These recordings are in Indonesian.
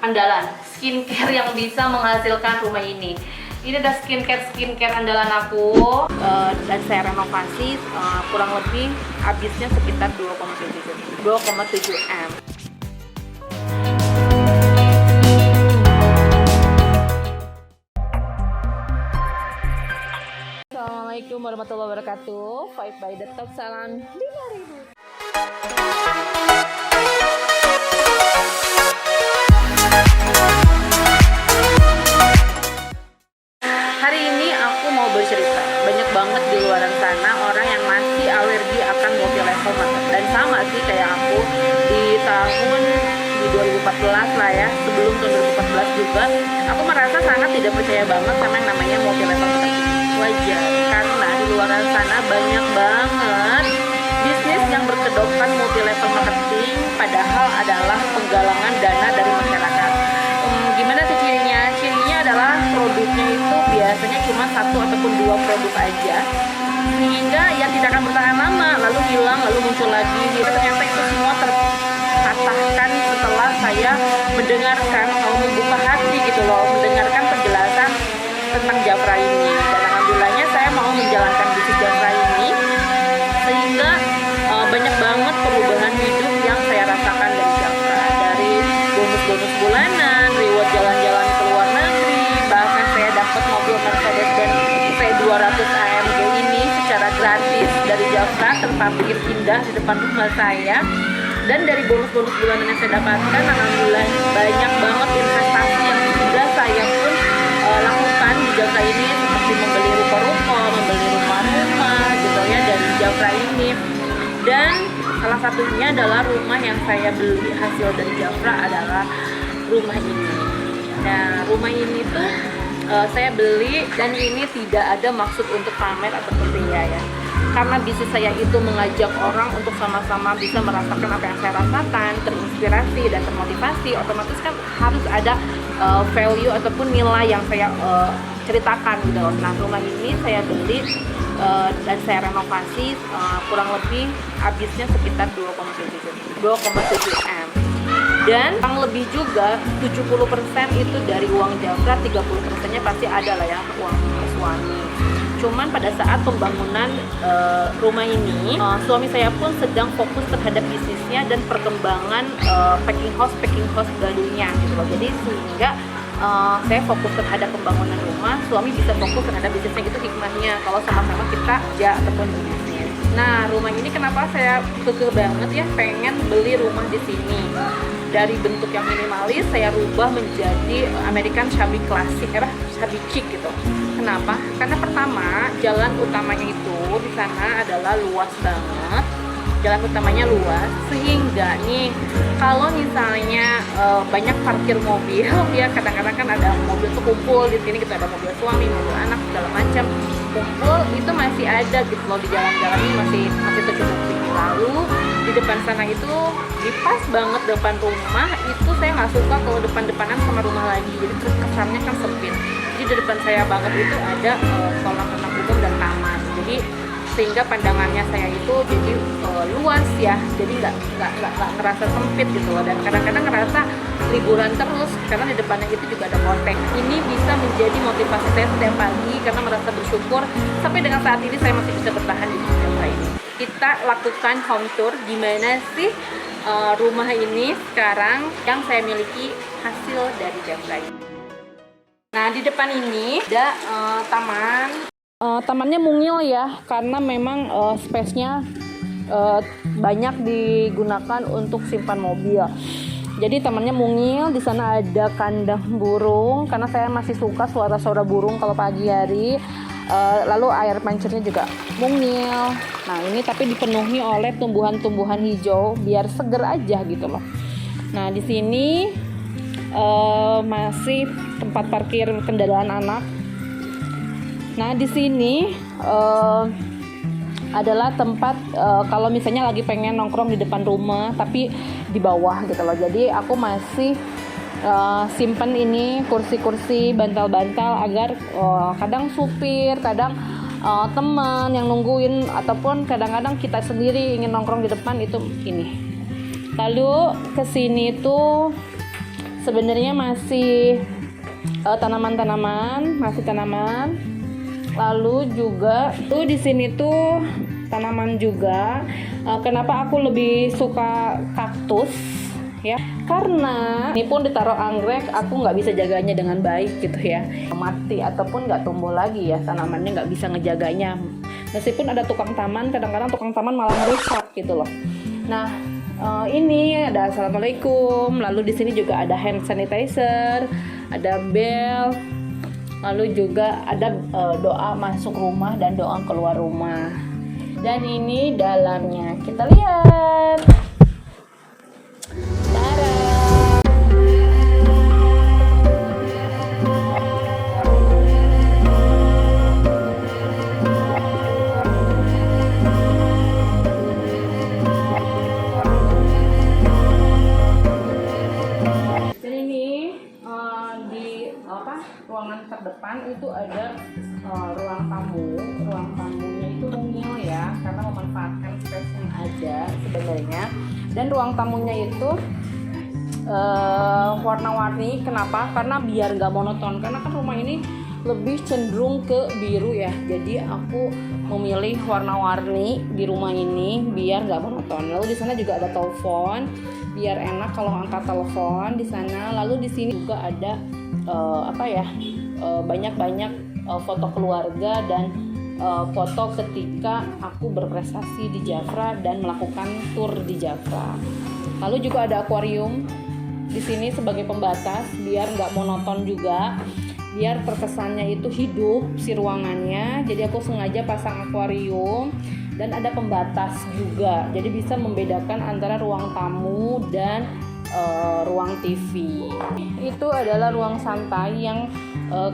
andalan skincare yang bisa menghasilkan rumah ini. Ini ada skincare andalan aku, dan saya renovasi, kurang lebih habisnya sekitar 2,7 M. Assalamualaikum warahmatullahi wabarakatuh. Five by the top, salam 5.000. Hari ini aku mau bercerita. Banyak banget di luar sana orang yang masih alergi akan multi-level makeup. Dan sama sih kayak aku di 2014 lah ya, sebelum tahun 2014 juga, aku merasa sangat tidak percaya banget sama yang namanya multi-level makeup. Wajar, karena di luar sana banyak banget bisnis yang berkedokkan multi-level marketing, padahal adalah penggalangan dana dari masyarakat. Gimana sih cirinya? Cirinya adalah produknya itu biasanya cuma 1 ataupun 2 produk aja, sehingga ya tidak akan bertahan lama, lalu hilang, lalu muncul lagi. Ternyata itu semua terpatahkan setelah saya mendengarkan, mau membuka hati gitu loh, mendengarkan penjelasan tentang Jafra ini. Dan alhamdulillahnya saya mau menjalankan bisnis Jafra ini, sehingga banyak banget perubahan hidup yang saya rasakan dari Jafra. Dari bonus-bonus bulanan, reward jalan-jalan ke luar negeri, bahkan saya dapat mobil Mercedes-Benz V200 AMG ini secara gratis dari Jafra, terparkir indah di depan rumah saya. Dan dari bonus-bonus bulanan yang saya dapatkan, alhamdulillah banyak banget investasi yang sudah saya pun lakukan di Jafra ini, seperti membeli ruko-ruko, membeli rumah-rumah gitu ya dari Jafra ini. Dan salah satunya adalah rumah yang saya beli hasil dari Jafra adalah rumah ini. Nah, rumah ini tuh saya beli, dan ini tidak ada maksud untuk pamer ataupun ria ya. Karena bisnis saya itu mengajak orang untuk sama-sama bisa merasakan apa yang saya rasakan, terinspirasi dan termotivasi, otomatis kan harus ada value ataupun nilai yang saya ceritakan gitu loh. Nah, rumah ini saya beli dan saya renovasi, kurang lebih habisnya sekitar 2,7 M. Dan yang lebih juga 70% itu dari uang Jafra, 30%-nya pasti ada lah ya uang suami. Cuman pada saat pembangunan rumah ini, suami saya pun sedang fokus terhadap bisnisnya dan perkembangan packing house barunya gitu loh. Jadi sehingga saya fokus terhadap pembangunan rumah, suami bisa fokus terhadap bisnisnya, gitu hikmahnya kalau sama-sama kita kerja ataupun bisnis. Nah, rumah ini kenapa saya kekeh banget ya pengen beli rumah di sini. Dari bentuk yang minimalis saya rubah menjadi American shabby klasik, shabby chic gitu. Kenapa? Karena pertama, jalan utamanya itu di sana adalah luas banget. Jalan utamanya luas, sehingga nih kalau misalnya banyak parkir mobil ya, kadang-kadang kan ada mobil tuh kumpul di sini, kita ada mobil suami, mobil anak, segala macam kumpul, itu masih ada gitu loh, di jalan-jalan ini masih tercukupi. Lalu di depan sana itu di pas banget depan rumah itu saya nggak suka kalau depan-depanan sama rumah lagi, jadi terus kesannya kan sempit. Jadi di depan saya banget itu ada kolam renang umum dan taman, jadi sehingga pandangannya saya itu jadi luas ya, jadi nggak ngerasa sempit gitu loh. Dan kadang-kadang ngerasa liburan terus karena di depannya itu juga ada kontek. Ini bisa menjadi motivasi saya setiap pagi karena merasa bersyukur sampai dengan saat ini saya masih bisa bertahan di Jafra ini. Kita lakukan home tour gimana sih rumah ini sekarang yang saya miliki hasil dari Jafra ini. Nah, di depan ini ada taman. Tamannya mungil ya, karena memang space-nya banyak digunakan untuk simpan mobil. Jadi tamannya mungil, di sana ada kandang burung karena saya masih suka suara-suara burung kalau pagi hari. Lalu air mancurnya juga mungil. Nah, ini tapi dipenuhi oleh tumbuhan-tumbuhan hijau biar seger aja gitu loh. Nah, di sini masih tempat parkir kendaraan anak. Nah, di sini adalah tempat kalau misalnya lagi pengen nongkrong di depan rumah tapi di bawah gitu loh. Jadi aku masih simpen ini kursi-kursi, bantal-bantal agar kadang supir, kadang teman yang nungguin, ataupun kadang-kadang kita sendiri ingin nongkrong di depan itu ini. Lalu kesini tuh sebenarnya masih tanaman-tanaman, masih tanaman. Lalu juga tuh di sini tuh tanaman juga. Kenapa aku lebih suka kaktus ya? Karena ini pun ditaruh anggrek, aku nggak bisa jaganya dengan baik gitu ya. Mati ataupun nggak tumbuh lagi ya, tanamannya nggak bisa ngejaganya. Meskipun ada tukang taman, kadang-kadang tukang taman malah merusak gitu loh. Nah, ini ada assalamualaikum. Lalu di sini juga ada hand sanitizer, ada bel. Lalu juga ada doa masuk rumah dan doa keluar rumah. Dan ini dalamnya, kita lihat. Tada! Ruangan terdepan itu ada ruang tamu. Ruang tamunya itu mungil ya, karena memanfaatkan space yang ada sebenarnya. Dan ruang tamunya itu warna-warni. Kenapa? Karena biar nggak monoton. Karena kan rumah ini lebih cenderung ke biru ya. Jadi aku memilih warna-warni di rumah ini biar nggak monoton. Lalu di sana juga ada telepon, biar enak kalau angkat telepon di sana. Lalu di sini juga ada banyak-banyak foto keluarga dan foto ketika aku berprestasi di Jafra dan melakukan tour di Jafra. Lalu juga ada akuarium di sini sebagai pembatas biar nggak monoton juga, biar terkesannya itu hidup si ruangannya. Jadi aku sengaja pasang akuarium dan ada pembatas juga, jadi bisa membedakan antara ruang tamu dan ruang TV. Itu adalah ruang santai yang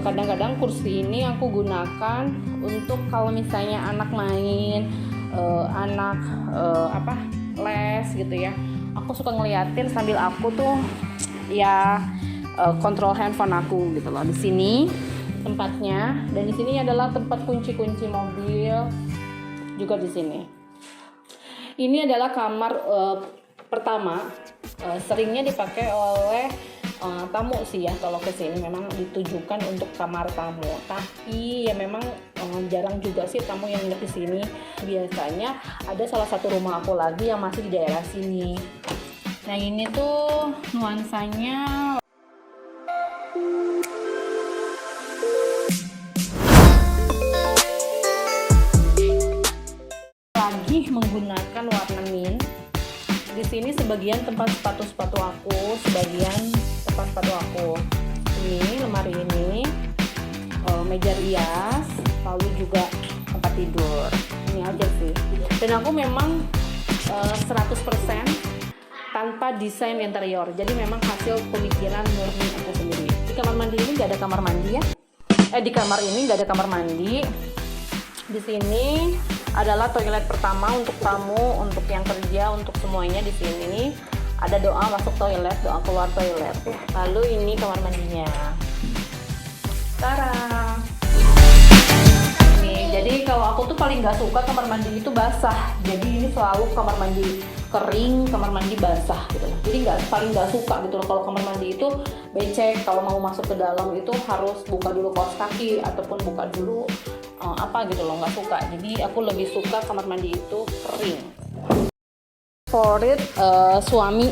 kadang-kadang kursi ini aku gunakan untuk kalau misalnya anak main, les gitu ya. Aku suka ngeliatin sambil aku tuh ya kontrol handphone aku gitu loh. Di sini tempatnya, dan di sini adalah tempat kunci-kunci mobil juga di sini. Ini adalah kamar pertama. Seringnya dipakai oleh tamu sih ya, kalau ke sini memang ditujukan untuk kamar tamu. Tapi ya memang jarang juga sih tamu yang nginep di sini. Biasanya ada salah satu rumah aku lagi yang masih di daerah sini. Nah, ini tuh nuansanya lagi menggunakan warna mint. Di sini sebagian tempat sepatu aku, sebagian tempat sepatu aku. Ini lemari ini, meja rias, lalu juga tempat tidur. Ini aja sih. Dan aku memang 100% tanpa desain interior. Jadi memang hasil pemikiran murni aku sendiri. Di kamar mandi ini nggak ada kamar mandi ya. Di kamar ini nggak ada kamar mandi. Di sini adalah toilet pertama untuk tamu, untuk yang kerja, untuk semuanya. Di sini ada doa masuk toilet, doa keluar toilet. Lalu ini kamar mandinya. Tara. Nih, jadi kalau aku tuh paling nggak suka kamar mandi itu basah. Jadi ini selalu kamar mandi kering, kamar mandi basah gitu loh. Jadi paling nggak suka gitu loh kalau kamar mandi itu becek. Kalau mau masuk ke dalam itu harus buka dulu kaos kaki ataupun buka dulu gitu loh, nggak suka. Jadi aku lebih suka kamar mandi itu kering. Favorit suami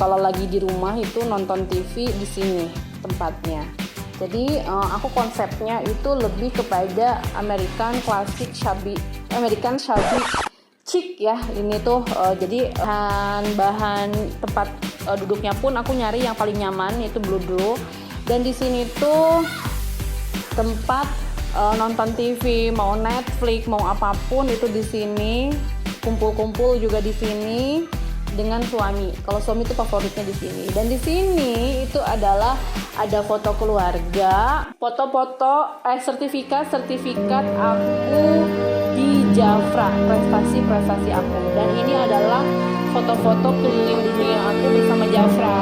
kalau lagi di rumah itu nonton TV di sini tempatnya. Jadi aku konsepnya itu lebih kepada American classic shabby chic ya. Ini tuh jadi bahan tempat duduknya pun aku nyari yang paling nyaman, yaitu bludru. Dan di sini tuh tempat nonton TV, mau Netflix, mau apapun itu di sini. Kumpul-kumpul juga di sini dengan suami. Kalau suami itu favoritnya di sini. Dan di sini itu adalah ada foto keluarga, foto-foto sertifikat aku di Jafra, prestasi aku. Dan ini adalah foto-foto keliling dunia aku bersama Jafra.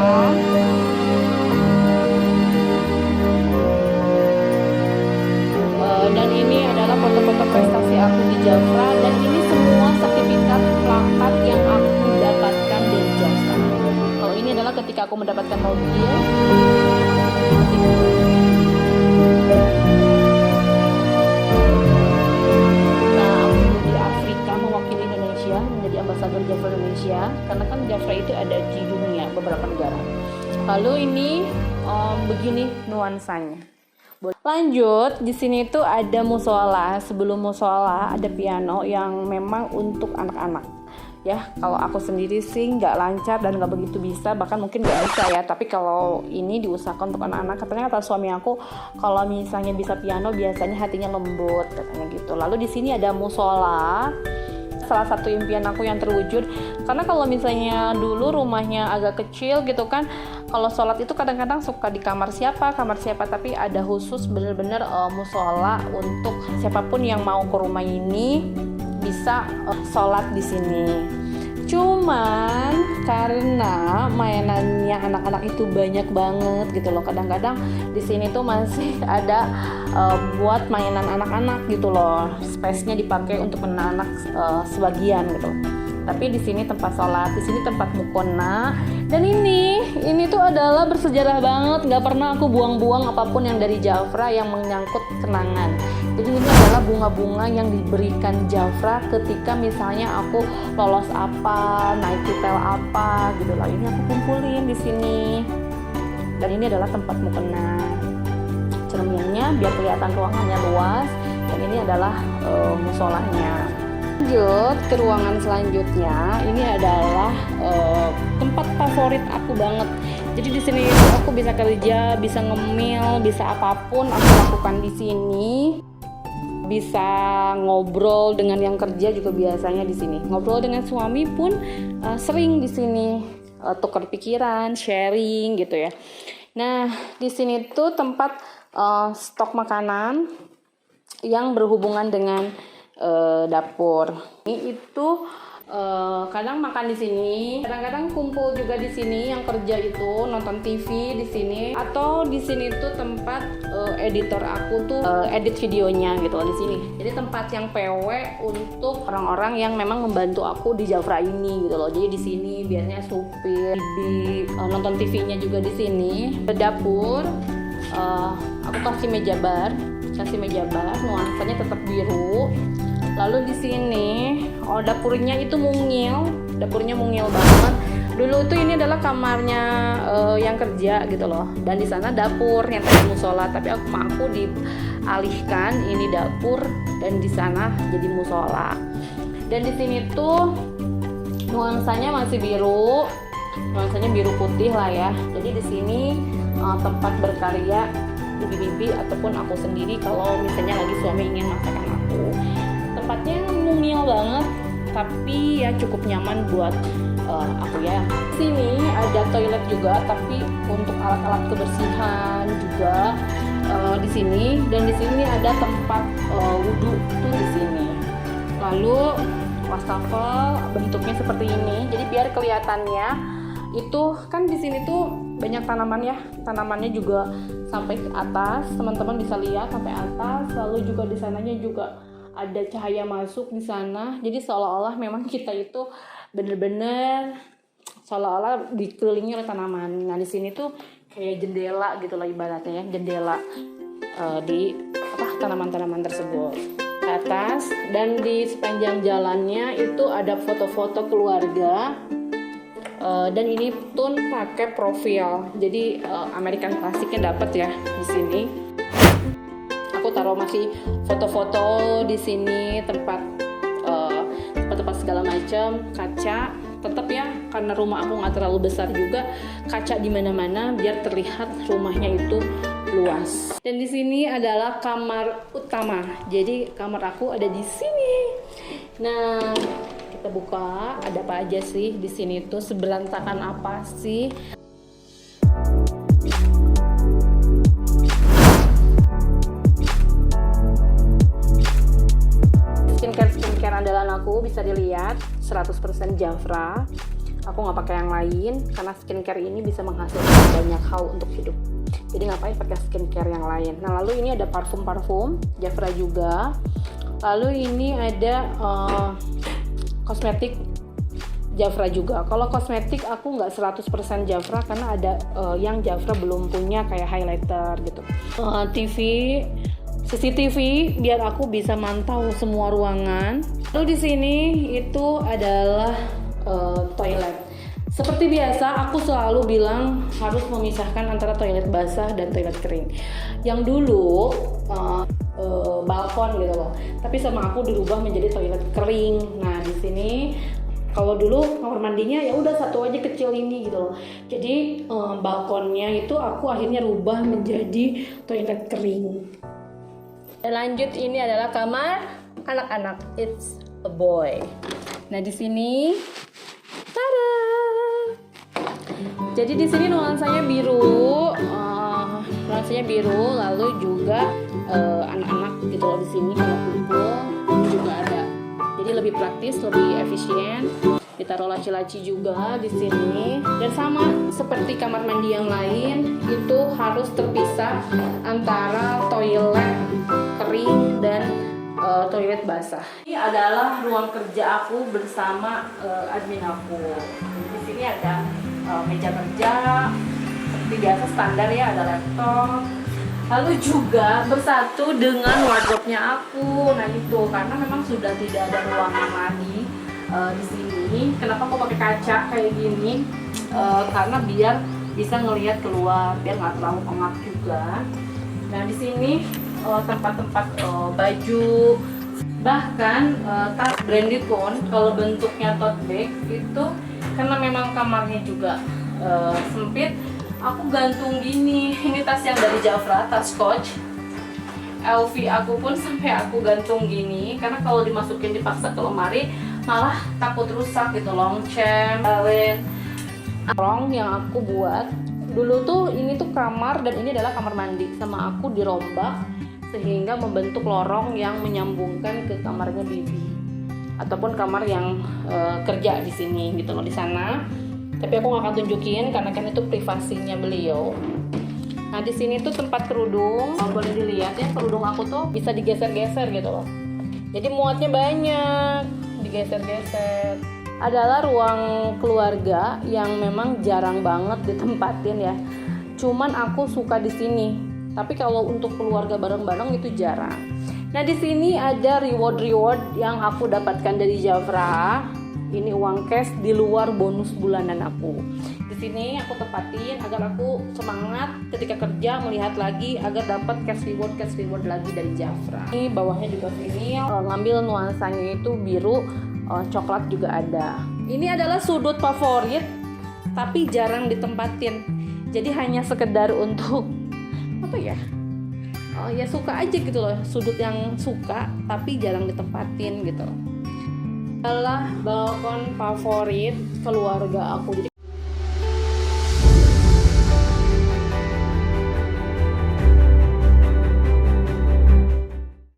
Dan ini adalah foto-foto prestasi aku di Jafra, dan ini semua sertifikat plakat yang aku dapatkan dari Jafra. Kalau ini adalah ketika aku mendapatkan mobil, Lalu ini begini nuansanya. Lanjut, di sini tuh ada musola. Sebelum musola ada piano yang memang untuk anak-anak. Ya, kalau aku sendiri sih nggak lancar dan nggak begitu bisa, bahkan mungkin nggak bisa ya. Tapi kalau ini diusahakan untuk anak-anak, katanya kata suami aku, kalau misalnya bisa piano biasanya hatinya lembut, katanya gitu. Lalu di sini ada musola. Salah satu impian aku yang terwujud, karena kalau misalnya dulu rumahnya agak kecil gitu kan, kalau sholat itu kadang-kadang suka di kamar siapa, tapi ada khusus bener-bener musola untuk siapapun yang mau ke rumah ini bisa sholat di sini. Cuman karena mainannya anak-anak itu banyak banget gitu loh, kadang-kadang di sini tuh masih ada buat mainan anak-anak gitu loh, space-nya dipakai untuk anak-anak sebagian gitu. Tapi di sini tempat sholat, di sini tempat mukona, dan ini tuh adalah bersejarah banget. Nggak pernah aku buang-buang apapun yang dari Jafra yang menyangkut kenangan. Jadi ini adalah bunga-bunga yang diberikan Jafra ketika misalnya aku lolos apa, naik titel apa gitu lah. Ini aku kumpulin di sini. Dan ini adalah tempat mukena. Cerminnya biar kelihatan ruangannya luas. Dan ini adalah musolahnya. Lanjut ke ruangan selanjutnya, ini adalah tempat favorit aku banget. Jadi di sini aku bisa kerja, bisa ngemil, bisa apapun aku lakukan di sini. Bisa ngobrol dengan yang kerja juga biasanya di sini. Ngobrol dengan suami pun sering di sini, tukar pikiran, sharing gitu ya. Nah, di sini tuh tempat stok makanan yang berhubungan dengan dapur. Ini itu kadang makan di sini, kadang-kadang kumpul juga di sini yang kerja itu nonton TV di sini, atau di sini tuh tempat editor aku tuh edit videonya gitu di sini. Jadi tempat yang PW untuk orang-orang yang memang membantu aku di Jafra ini gitu loh. Jadi di sini biasanya supir, nonton TV-nya juga di sini. Dapur, aku kasih meja bar, nuansanya tetap biru. Lalu di sini, dapurnya itu dapurnya mungil banget. Dulu tuh ini adalah kamarnya yang kerja gitu loh, dan di sana dapur yang tadi musola. Tapi aku dialihkan ini dapur dan di sana jadi musola. Dan di sini tuh nuansanya masih biru, nuansanya biru putih lah ya. Jadi di sini tempat berkarya bibi-bibi ataupun aku sendiri kalau misalnya lagi suami ingin masakan aku. Tempatnya mungil banget, tapi ya cukup nyaman buat aku ya. Sini ada toilet juga, tapi untuk alat-alat kebersihan juga di sini. Dan di sini ada tempat wudhu tuh di sini. Lalu wastafel bentuknya seperti ini. Jadi biar kelihatannya itu kan di sini tuh banyak tanaman ya, tanamannya juga sampai ke atas, teman-teman bisa lihat sampai atas. Lalu juga di sananya juga ada cahaya masuk di sana. Jadi seolah-olah memang kita itu bener-bener seolah-olah dikelilingi oleh tanaman. Nah di sini tuh kayak jendela gitu lah ibaratnya ya, jendela di tanaman-tanaman tersebut ke atas. Dan di sepanjang jalannya itu ada foto-foto keluarga. Dan ini pun pakai profil, jadi American Classicnya dapat ya di sini. Aku taruh masih foto-foto di sini, tempat segala macam, kaca tetap ya, karena rumah aku nggak terlalu besar juga, kaca di mana-mana biar terlihat rumahnya itu luas. Dan di sini adalah kamar utama, jadi kamar aku ada di sini. Nah kita buka, ada apa aja sih di sini tuh, seberantakan apa sih? Skincare andalan aku bisa dilihat 100% Jafra. Aku nggak pakai yang lain karena skincare ini bisa menghasilkan banyak hal untuk hidup. Jadi ngapain pakai skincare yang lain? Nah lalu ini ada parfum Jafra juga. Lalu ini ada kosmetik Jafra juga. Kalau kosmetik aku nggak 100% Jafra karena ada yang Jafra belum punya kayak highlighter gitu. CCTV biar aku bisa mantau semua ruangan. Lalu di sini itu adalah toilet. Seperti biasa, aku selalu bilang harus memisahkan antara toilet basah dan toilet kering. Yang dulu balkon gitu loh, tapi sama aku dirubah menjadi toilet kering. Nah di sini kalau dulu kamar mandinya ya udah satu aja kecil ini gitu loh. Jadi balkonnya itu aku akhirnya rubah menjadi toilet kering. Dan lanjut, ini adalah kamar anak-anak. It's a boy. Nah di sini, tada. Jadi di sini nuansanya biru, lalu juga anak-anak gitu loh di sini kalau kumpul ini juga ada. Jadi lebih praktis, lebih efisien. Ditaruh laci-laci juga di sini. Dan sama seperti kamar mandi yang lain, itu harus terpisah antara toilet kering dan toilet basah. Ini adalah ruang kerja aku bersama admin aku. Di sini ada meja kerja seperti biasa standar ya, ada laptop. Lalu juga bersatu dengan wardrobe-nya aku. Nah itu karena memang sudah tidak ada ruangan lagi di sini. Kenapa aku pakai kaca kayak gini? Karena biar bisa ngelihat keluar, biar nggak terlalu pengap juga. Nah di sini tempat-tempat baju, bahkan tas branded pun kalau bentuknya tote bag itu karena memang kamarnya juga sempit, aku gantung gini. Ini tas yang dari Jafra, tas Coach LV aku pun sampai aku gantung gini karena kalau dimasukin dipaksa ke lemari malah takut rusak gitu. Longchamp, lorong yang aku buat dulu tuh, ini tuh kamar dan ini adalah kamar mandi, sama aku dirombak sehingga membentuk lorong yang menyambungkan ke kamarnya Bibi ataupun kamar yang kerja di sini gitu loh, di sana. Tapi aku nggak akan tunjukin karena kan itu privasinya beliau. Nah di sini tuh tempat kerudung, boleh dilihat ya, kerudung aku tuh bisa digeser-geser gitu loh. Jadi muatnya banyak, digeser-geser. Adalah ruang keluarga yang memang jarang banget ditempatin ya. Cuman aku suka di sini. Tapi kalau untuk keluarga bareng-bareng itu jarang. Nah di sini ada reward yang aku dapatkan dari Jafra. Ini uang cash di luar bonus bulanan aku. Di sini aku tempatin agar aku semangat ketika kerja, melihat lagi agar dapat cash reward lagi dari Jafra. Ini bawahnya juga sini ngambil nuansanya itu biru, coklat juga ada. Ini adalah sudut favorit tapi jarang ditempatin. Jadi hanya sekedar untuk apa ya? Ya suka aja gitu loh, sudut yang suka tapi jarang ditempatin gitu. Adalah balkon favorit keluarga aku. Jadi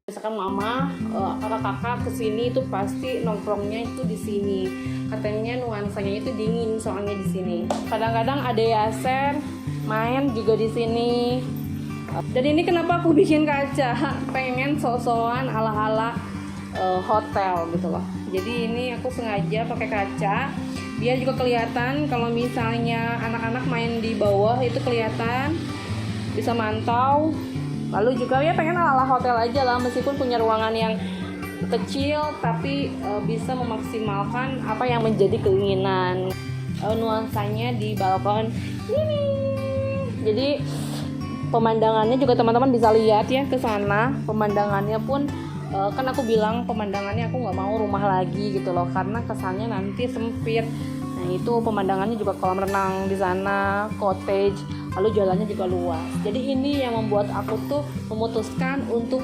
misalkan mama, kakak-kakak kesini itu pasti nongkrongnya itu di sini. Katanya nuansanya itu dingin soalnya di sini. Kadang-kadang ada Yaser main juga di sini. Dan ini kenapa aku bikin kaca? Pengen sok-sokan ala-ala hotel gitu loh. Jadi ini aku sengaja pakai kaca biar juga kelihatan kalau misalnya anak-anak main di bawah itu kelihatan, bisa mantau. Lalu juga ya pengen ala-ala hotel aja lah, meskipun punya ruangan yang kecil tapi bisa memaksimalkan apa yang menjadi keinginan. Nuansanya di balkon ini. Jadi pemandangannya juga teman-teman bisa lihat ya ke sana. Pemandangannya pun kan aku bilang pemandangannya aku nggak mau rumah lagi gitu loh, karena kesannya nanti sempit. Nah itu pemandangannya juga kolam renang di sana, cottage, lalu jalannya juga luas. Jadi ini yang membuat aku tuh memutuskan untuk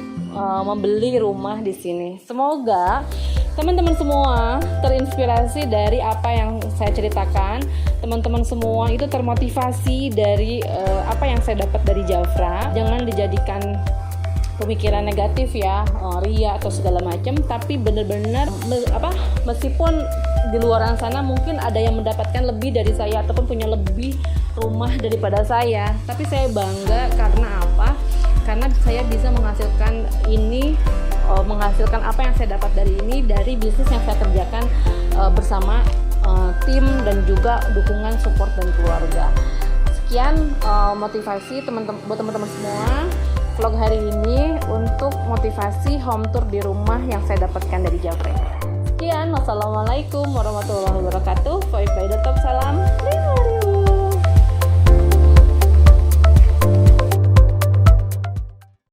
membeli rumah di sini. Semoga teman-teman semua terinspirasi dari apa yang saya ceritakan. Teman-teman semua itu termotivasi dari apa yang saya dapat dari Jafra. Jangan dijadikan pemikiran negatif ya, ria atau segala macam, tapi benar-benar meskipun di luar sana mungkin ada yang mendapatkan lebih dari saya ataupun punya lebih rumah daripada saya, tapi saya bangga karena apa? Karena saya bisa menghasilkan ini, menghasilkan apa yang saya dapat dari ini, dari bisnis yang saya kerjakan bersama tim dan juga dukungan support dan keluarga. Sekian motivasi buat teman-teman semua. Vlog hari ini untuk motivasi home tour di rumah yang saya dapatkan dari Jafra. Sekian, wassalamualaikum warahmatullahi wabarakatuh. Salam.